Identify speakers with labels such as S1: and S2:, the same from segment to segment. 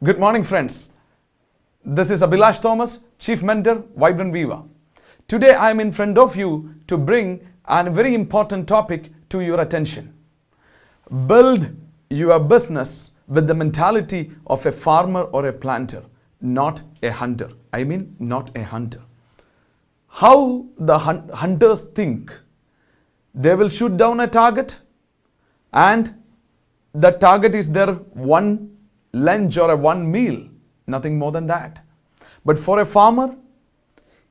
S1: Good morning, friends. This is Abhilash Thomas, Chief Mentor, Vibrant Viva. Today, I am in front of you to bring a very important topic to your attention. Build your business with the mentality of a farmer or a planter, not a hunter. I mean, not a hunter. How the hunters think? They will shoot down a target, and the target is their one lunch or a one meal, nothing more than that. But for a farmer,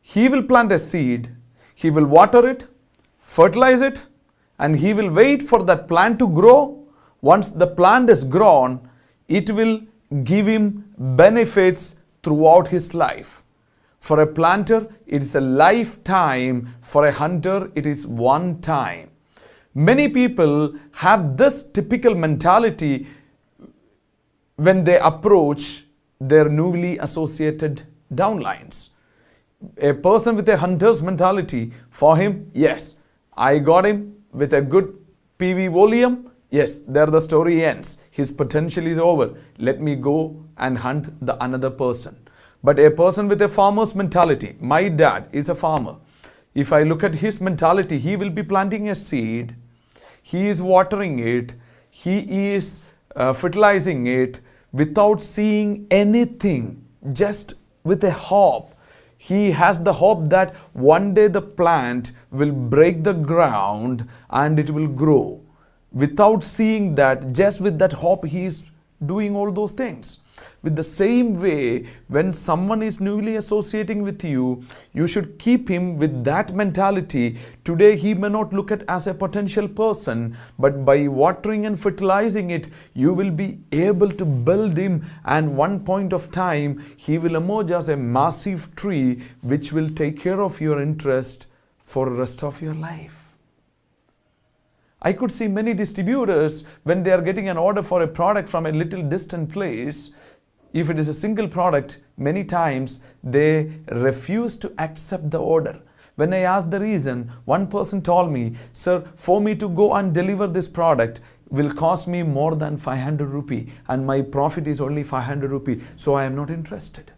S1: he will plant a seed, he will water it, fertilize it, and he will wait for that plant to grow. Once the plant is grown, it will give him benefits throughout his life. For a planter, it is a lifetime. For a hunter, it is one time. Many people have this typical mentality when they approach their newly associated downlines. A person with a hunter's mentality, for him, yes, I got him with a good PV volume. Yes, there the story ends. His potential is over. Let me go and hunt the another person. But a person with a farmer's mentality, my dad is a farmer. If I look at his mentality, he will be planting a seed. He is watering it. He is fertilizing it without seeing anything, just with a hope. He has the hope that one day the plant will break the ground and it will grow. Without seeing that, just with that hope, he is doing all those things. With the same way, when someone is newly associating with you, you should keep him with that mentality. Today, he may not look at as a potential person, but by watering and fertilizing it, you will be able to build him, and one point of time, he will emerge as a massive tree which will take care of your interest for the rest of your life. I could see many distributors, when they are getting an order for a product from a little distant place, if it is a single product, many times they refuse to accept the order. When I asked the reason, one person told me, sir, for me to go and deliver this product will cost me more than 500 rupee and my profit is only 500 rupee, so I am not interested.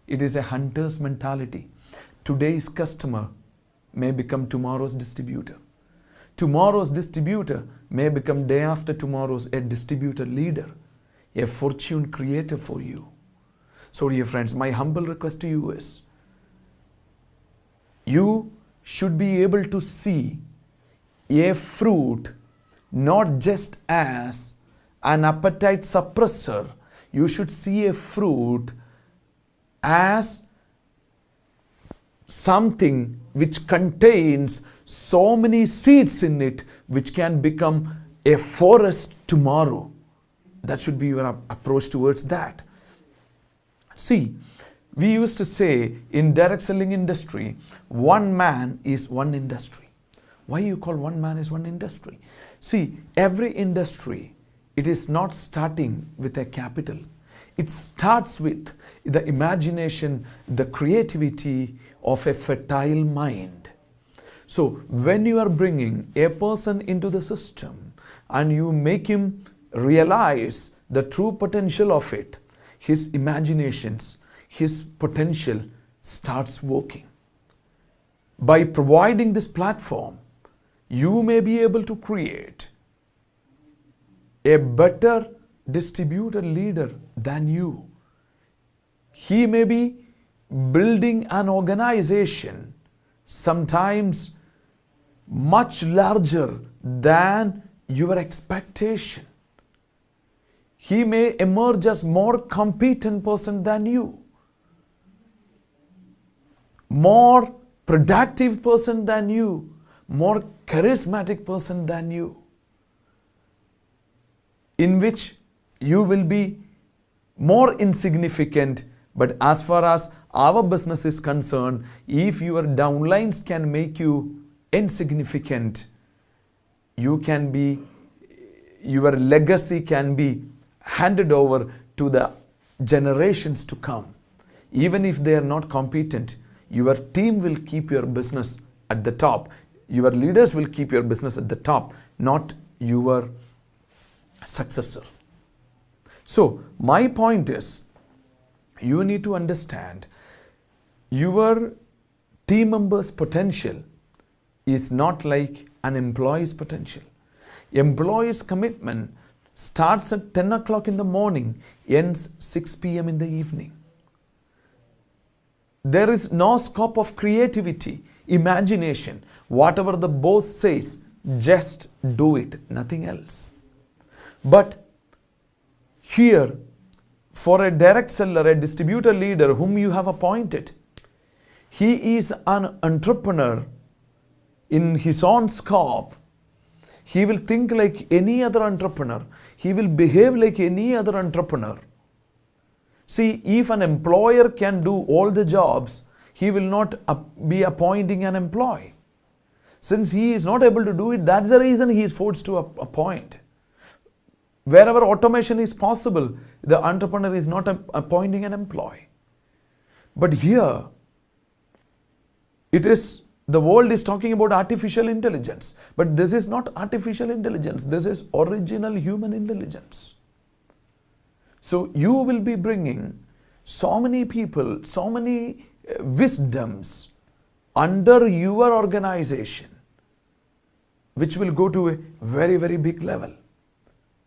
S1: It is a hunter's mentality. Today's customer may become tomorrow's distributor. Tomorrow's distributor may become day after tomorrow's a distributor leader, a fortune creator for you. So dear friends, my humble request to you is, you should be able to see a fruit not just as an appetite suppressor. You should see a fruit as something which contains so many seeds in it which can become a forest tomorrow. That should be your approach towards that. See, we used to say in direct selling industry, one man is one industry. Why you call one man is one industry? See, every industry, it is not starting with a capital. It starts with the imagination, the creativity of a fertile mind. So when you are bringing a person into the system and you make him realize the true potential of it, his imaginations, his potential starts working. By providing this platform, you may be able to create a better distributor leader than you. He may be building an organization, sometimes much larger than your expectation. He may emerge as more competent person than you, more productive person than you, more charismatic person than you, in which you will be more insignificant. But as far as our business is concerned, if your downlines can make you insignificant, you can be, your legacy can be handed over to the generations to come. Even if they are not competent, your team will keep your business at the top. Your leaders will keep your business at the top, not your successor. So my point is, you need to understand your team member's potential is not like an employee's potential. Employee's commitment starts at 10 o'clock in the morning, ends 6 p.m. in the evening. There is no scope of creativity, imagination. Whatever the boss says, just do it, nothing else. But here, for a direct seller, a distributor leader whom you have appointed, he is an entrepreneur in his own scope. He will think like any other entrepreneur. He will behave like any other entrepreneur. See, if an employer can do all the jobs, he will not be appointing an employee. Since he is not able to do it, that's the reason he is forced to appoint. Wherever automation is possible, the entrepreneur is not appointing an employee. But here, the world is talking about artificial intelligence. But this is not artificial intelligence. This is original human intelligence. So you will be bringing so many people, so many wisdoms under your organization, which will go to a very, very big level.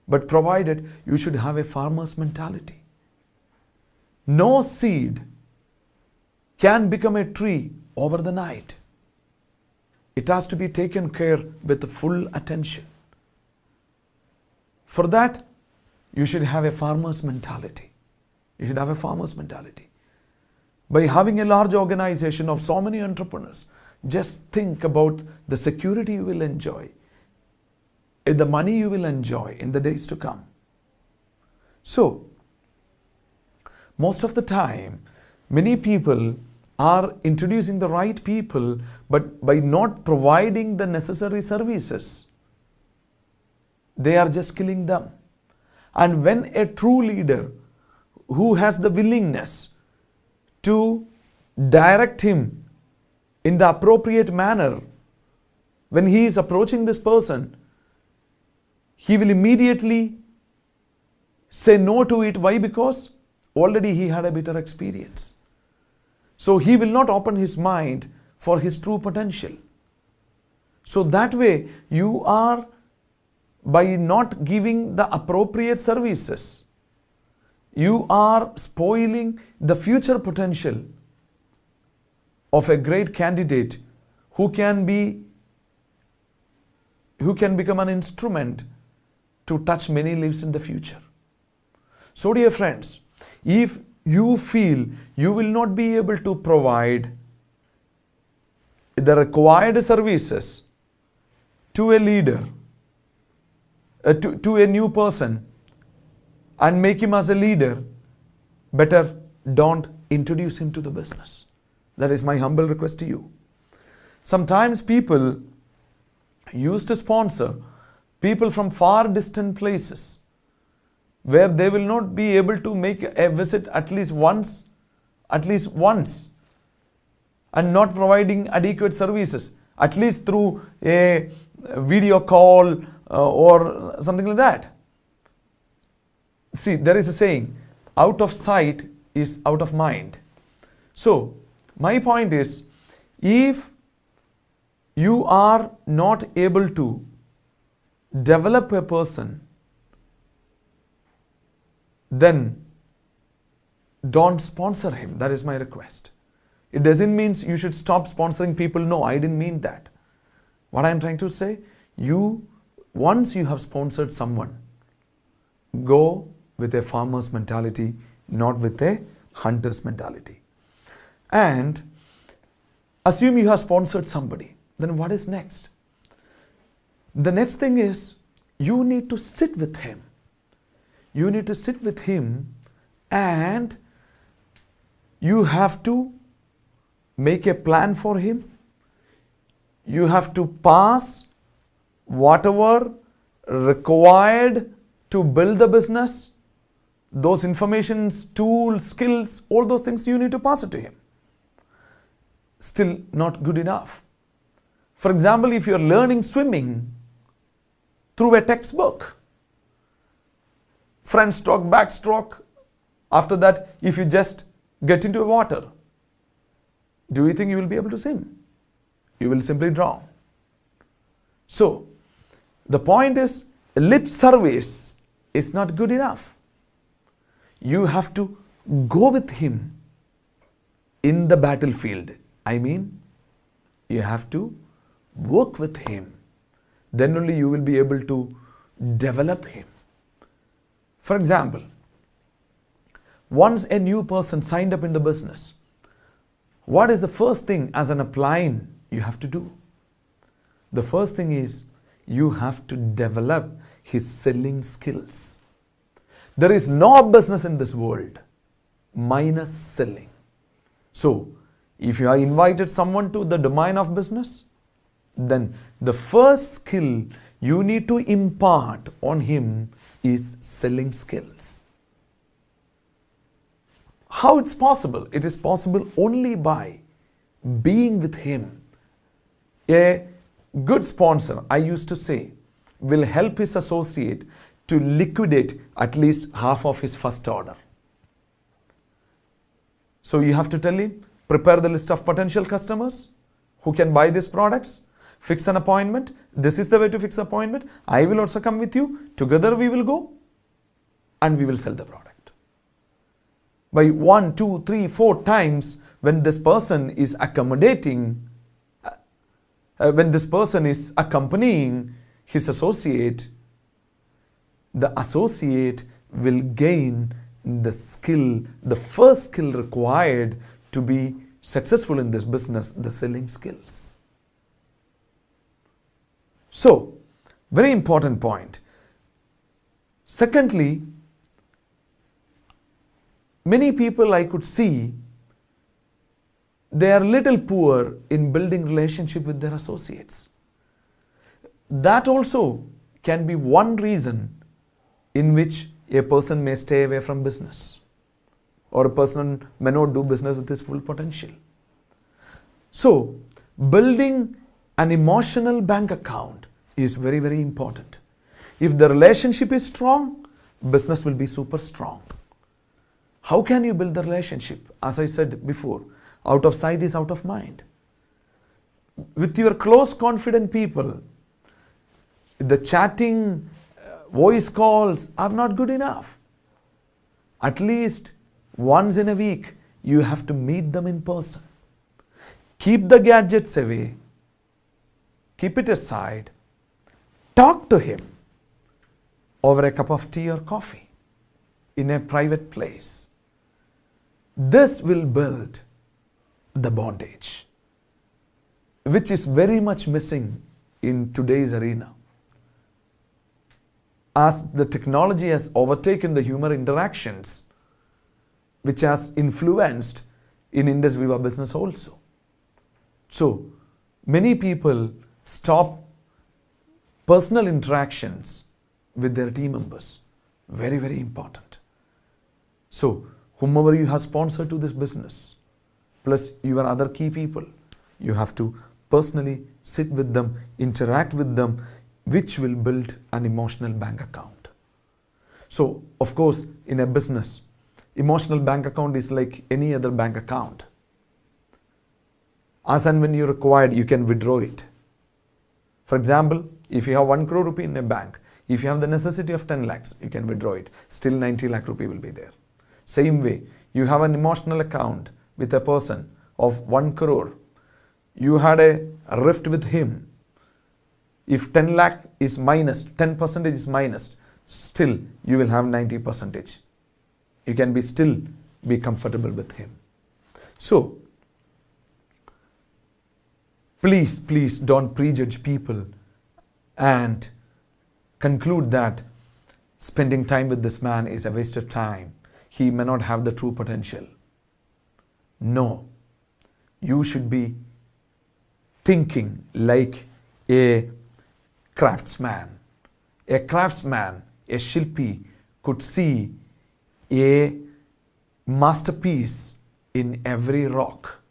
S1: But provided you should have a farmer's mentality. No seed can become a tree over the night. It has to be taken care with full attention. For that, you should have a farmer's mentality. You should have a farmer's mentality. By having a large organization of so many entrepreneurs, just think about the security you will enjoy, the money you will enjoy in the days to come. So, most of the time, many people are introducing the right people, but by not providing the necessary services, they are just killing them. And when a true leader who has the willingness to direct him in the appropriate manner, when he is approaching this person, he will immediately say no to it. Why? Because already he had a bitter experience. So he will not open his mind for his true potential. So that way you are, by not giving the appropriate services, you are spoiling the future potential of a great candidate who can become an instrument to touch many lives in the future. So dear friends, if you feel you will not be able to provide the required services to a leader, to a new person, and make him as a leader, better don't introduce him to the business. That is my humble request to you. Sometimes people used to sponsor people from far distant places where they will not be able to make a visit at least once, and not providing adequate services, at least through a video call or something like that. See, there is a saying, out of sight is out of mind. So, my point is, if you are not able to develop a person, then don't sponsor him. That is my request. It doesn't mean you should stop sponsoring people. No, I didn't mean that. What I am trying to say, once you have sponsored someone, go with a farmer's mentality, not with a hunter's mentality. And assume you have sponsored somebody. Then what is next? The next thing is, you need to sit with him. You need to sit with him, and you have to make a plan for him. You have to pass whatever required to build the business, those informations, tools, skills, all those things you need to pass it to him. Still not good enough. For example, if you are learning swimming through a textbook, front stroke, back stroke. After that, if you just get into water, do you think you will be able to swim? You will simply drown. So, the point is, lip service is not good enough. You have to go with him in the battlefield. I mean, you have to work with him. Then only you will be able to develop him. For example, once a new person signed up in the business, what is the first thing as an upline you have to do? The first thing is you have to develop his selling skills. There is no business in this world minus selling. So, if you have invited someone to the domain of business, then the first skill you need to impart on him is selling skills. How it's possible? It is possible only by being with him. A good sponsor, I used to say, will help his associate to liquidate at least half of his first order. So you have to tell him, prepare the list of potential customers who can buy these products, fix an appointment. This is the way to fix the appointment. I will also come with you. Together we will go and we will sell the product. By 1, 2, 3, 4 times, when this person is accommodating, when this person is accompanying his associate, the associate will gain the skill, the first skill required to be successful in this business, the selling skills. So, very important point. Secondly, many people I could see, they are little poor in building relationship with their associates. That also can be one reason in which a person may stay away from business, or a person may not do business with his full potential. So, building an emotional bank account is very, very important. If the relationship is strong, business will be super strong. How can you build the relationship? As I said before, out of sight is out of mind. With your close, confident people, the chatting, voice calls are not good enough. At least once in a week, you have to meet them in person. Keep the gadgets away. Keep it aside. Talk to him over a cup of tea or coffee in a private place. This will build the bondage, which is very much missing in today's arena. As the technology has overtaken the human interactions, which has influenced in Indus Viva business also. So, many people stop personal interactions with their team members. Very, very important. So, whomever you have sponsored to this business, plus your other key people, you have to personally sit with them, interact with them, which will build an emotional bank account. So, of course, in a business, emotional bank account is like any other bank account. As and when you required, you can withdraw it. For example, if you have 1 crore rupee in a bank, if you have the necessity of 10 lakhs, you can withdraw it. Still 90 lakh rupee will be there. Same way, you have an emotional account with a person of 1 crore. You had a rift with him. If 10 lakh is minus, 10% is minus, still you will have 90%. You can be still be comfortable with him. So, please don't prejudge people and conclude that spending time with this man is a waste of time. He may not have the true potential. No, you should be thinking like a craftsman. A craftsman, a shilpi, could see a masterpiece in every rock.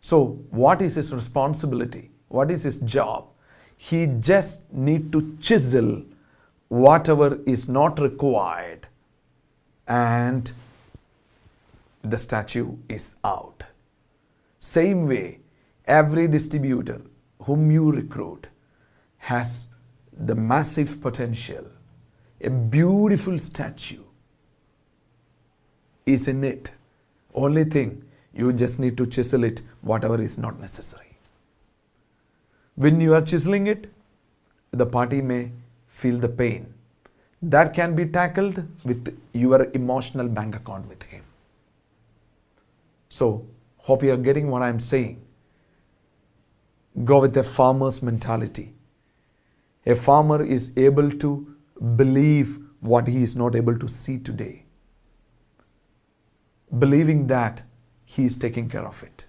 S1: So, what is his responsibility? What is his job? He just need to chisel whatever is not required, and the statue is out. Same way, every distributor whom you recruit has the massive potential. A beautiful statue is in it. Only thing, you just need to chisel it, whatever is not necessary. When you are chiseling it, the party may feel the pain. That can be tackled with your emotional bank account with him. So, hope you are getting what I am saying. Go with a farmer's mentality. A farmer is able to believe what he is not able to see today. Believing that he is taking care of it.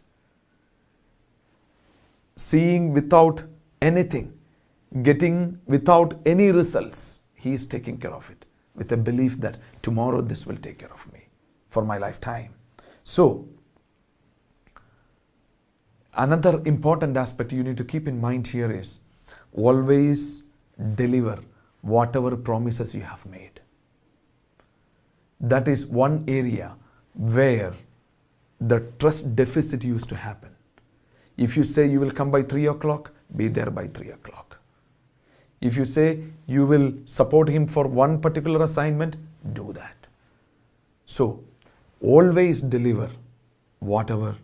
S1: Seeing without anything, getting without any results, he is taking care of it with a belief that tomorrow this will take care of me for my lifetime. So, another important aspect you need to keep in mind here is always deliver whatever promises you have made. That is one area where the trust deficit used to happen. If you say you will come by 3 o'clock, be there by 3 o'clock. If you say you will support him for one particular assignment, do that. So, always deliver whatever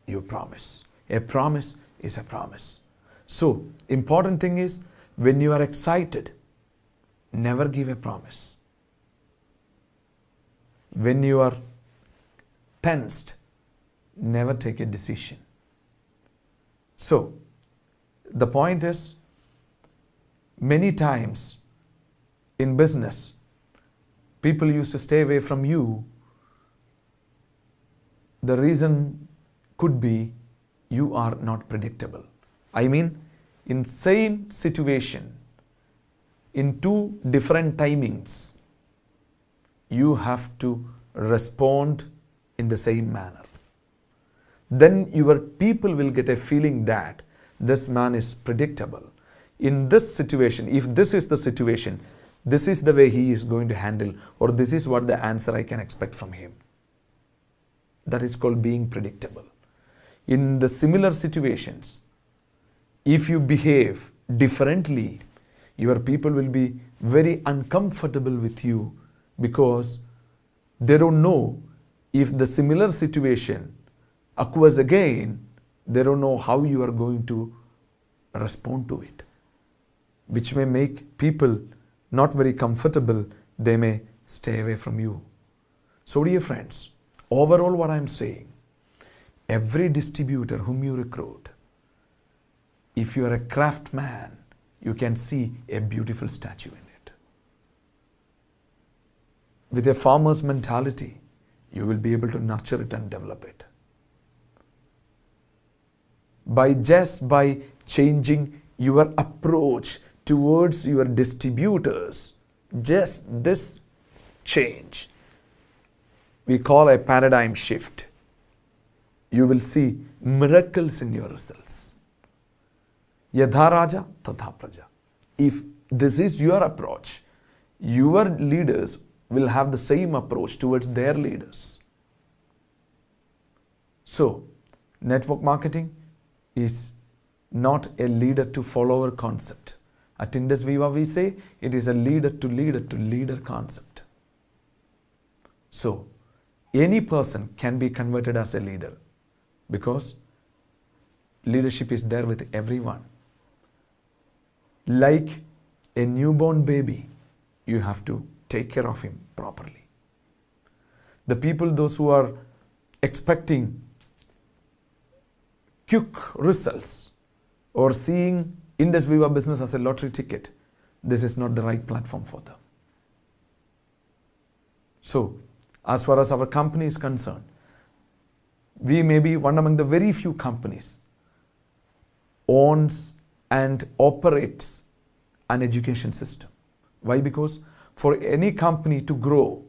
S1: you promise. A promise is a promise. So, important thing is, when you are excited, never give a promise. When you are tensed, never take a decision. So, the point is, many times in business, people used to stay away from you. The reason could be you are not predictable. I mean, in same situation, in two different timings, you have to respond in the same manner. Then your people will get a feeling that this man is predictable. In this situation, if this is the situation, this is the way he is going to handle, or this is what the answer I can expect from him. That is called being predictable. In the similar situations, if you behave differently, your people will be very uncomfortable with you because they don't know if the similar situation occurs again, they don't know how you are going to respond to it, which may make people not very comfortable. They may stay away from you. So dear friends, overall what I am saying, every distributor whom you recruit, if you are a craftsman, you can see a beautiful statue in it. With a farmer's mentality, you will be able to nurture it and develop it. By changing your approach towards your distributors, just this change, we call a paradigm shift. You will see miracles in your results. Yadha Raja, Tadha Praja. If this is your approach, your leaders will have the same approach towards their leaders. So, network marketing is not a leader to follower concept. At Indus Viva we say it is a leader to leader to leader concept. So, any person can be converted as a leader because leadership is there with everyone. Like a newborn baby, you have to take care of him properly. The people, those who are expecting quick results or seeing Indus Viva business as a lottery ticket, this is not the right platform for them. So, as far as our company is concerned, we may be one among the very few companies owns and operates an education system. Why? Because for any company to grow,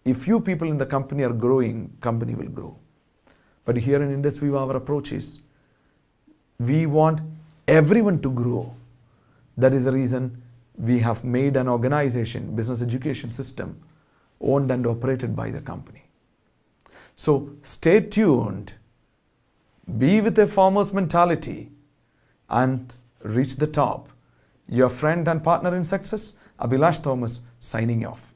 S1: if few people in the company are growing, company will grow. But here in Indus Viva, our approach is, we want everyone to grow. That is the reason we have made an organization, business education system, owned and operated by the company. So stay tuned, be with a farmer's mentality, and reach the top. Your friend and partner in success, Abhilash Thomas, signing off.